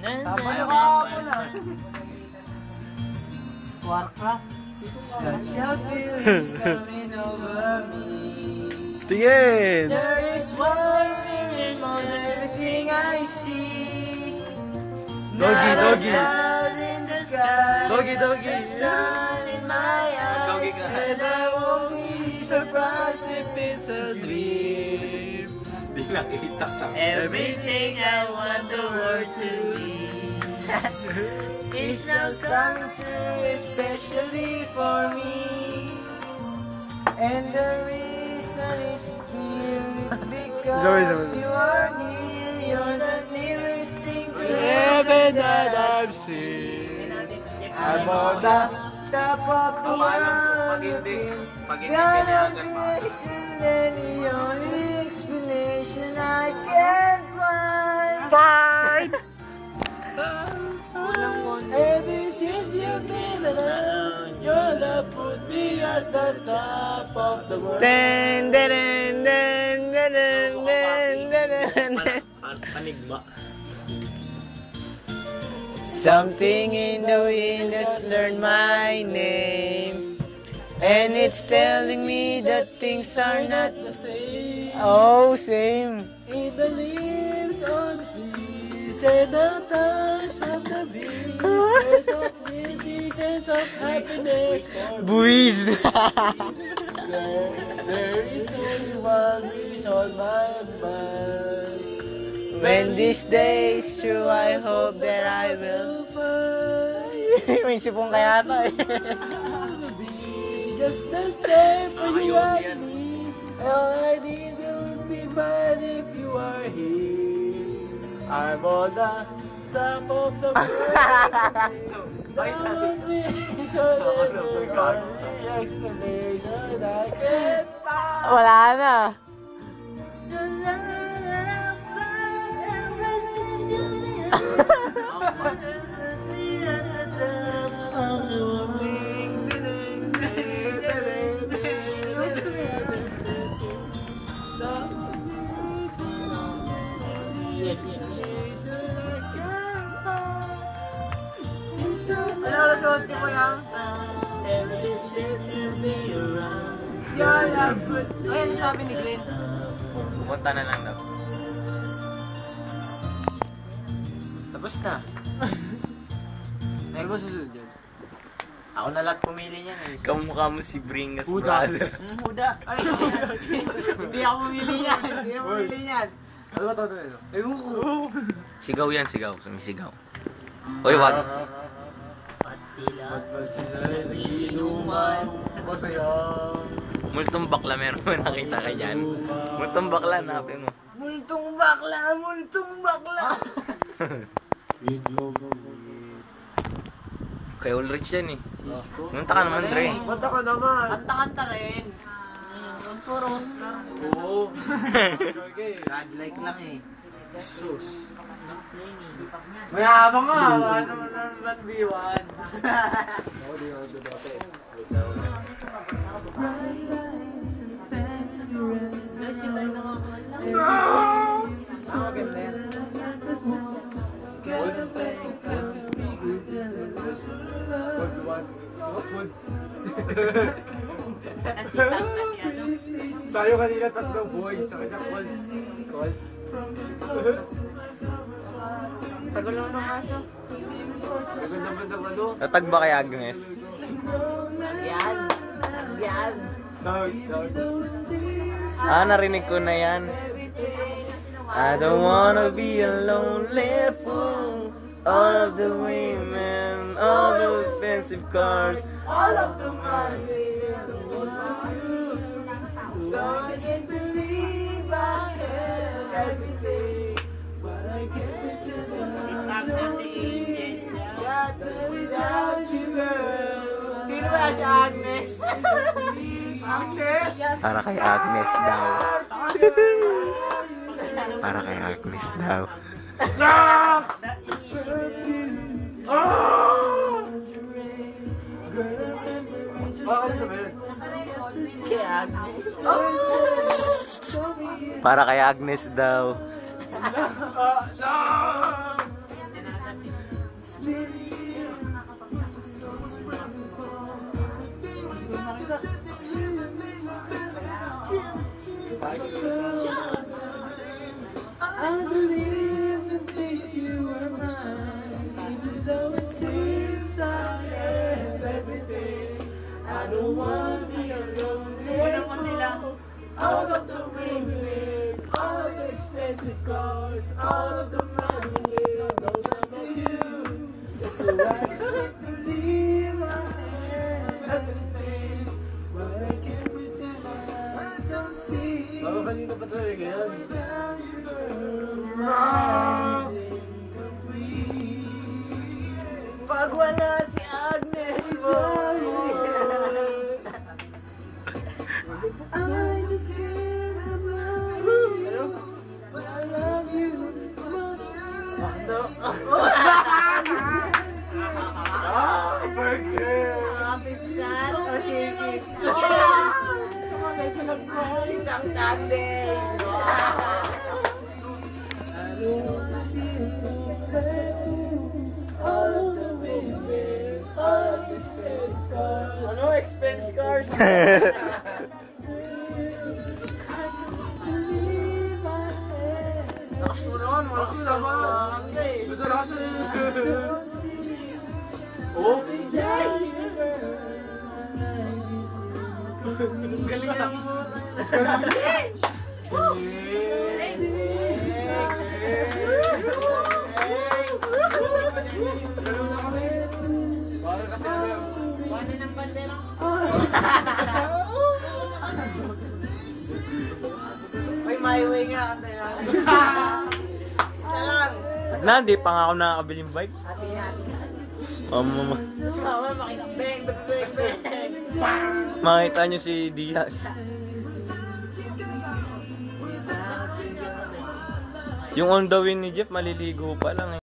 Tama yung kahapon ah. Warcraft. Such a feeling's coming over me. Tingin! There is wonder in everything I see. Doggy, doggy. Cloud in the sky. Doggy, doggy. Sun in my eyes. And I won't be surprised if it's a dream. Di nakita. Everything I want the world to be. It's now coming true, especially for me. And the reason is clear, it's because you are near. You're the nearest thing to heaven that I've seen. I'm on the top of the world, God of creation, and the only explanation I can find. Ever since you've been around, you're the put me at the top of the world. Den, den, den, den, den, den, den, den. Panigma. Something in the wind has learned my name, and it's telling me that things are not the same. Oh, same. In the leaves on the trees and the touch of the breeze, there's a busy sense of happiness for me. Buwiz. There is only one wish on my mind. When this day is through, I hope that I will find. May sipong kaya ito eh. Be just the same for you and me. All I need will be fine if you are here. I'm on the top of the world. Don't be so that the explanation I can't find. Wala na. Alam, mo lang. You're the good. Ayun, sabi ni Glenn. Pumunta na lang daw. Tapos na. Ano ba susunod yun? Ako na lang pumili niyan eh. Kamukha mo si Bringas, Huda. brother. Huda. Ay, hindi ako pumili niyan. Hindi ako pumili niyan. Ano ba ito? Ewan ko. Sigaw yan, sigaw. Sumisigaw. Uy, wag. Di luman, masaya. Multong bakla, meron mo nakita ka dyan. Multong bakla, napin mo. Multong bakla, multong bakla. Kay Ulrich yan eh. Munta ka naman, Dre. Mata ka naman. Kanta-kanta rin. Ronto-ron lang. Oo. God-like lang eh. Sus. Mayabang nga. Ano naman B1? Oo, di ako sa dati. Sayo kanina tatlong boy, sa kanya call. Tagal naman ng aso. Tagal naman ng ano. Tatag ba kay Agnes? Yan. Yan. Ah, narinig ko na yan. I don't wanna be a lonely fool. All of the women, all the expensive cars, All of the money so I can't believe I have everything, but I can't pretend I don't see got there without you, girl. Sino ba si Agnes? Agnes? para kay Agnes daw. Para kay Agnes daw. Para kay Agnes daw. Burger! Pizza o Shakey's? Isang Sunday! Ano? Expense cars? Lakas mo naman, malakas naman. Basta lakas na oh? Galing na mo. Bakit kasi Wala ng bandera. Uy, my way nga. Isa lang. Hindi pa nga ako nakakabiling bike. Hati-hati. Mama. Si mama makita. Bang, bang, bang, bang. Makita nyo si Diaz. Yung on the way ni Jeff, maliligo pa lang eh.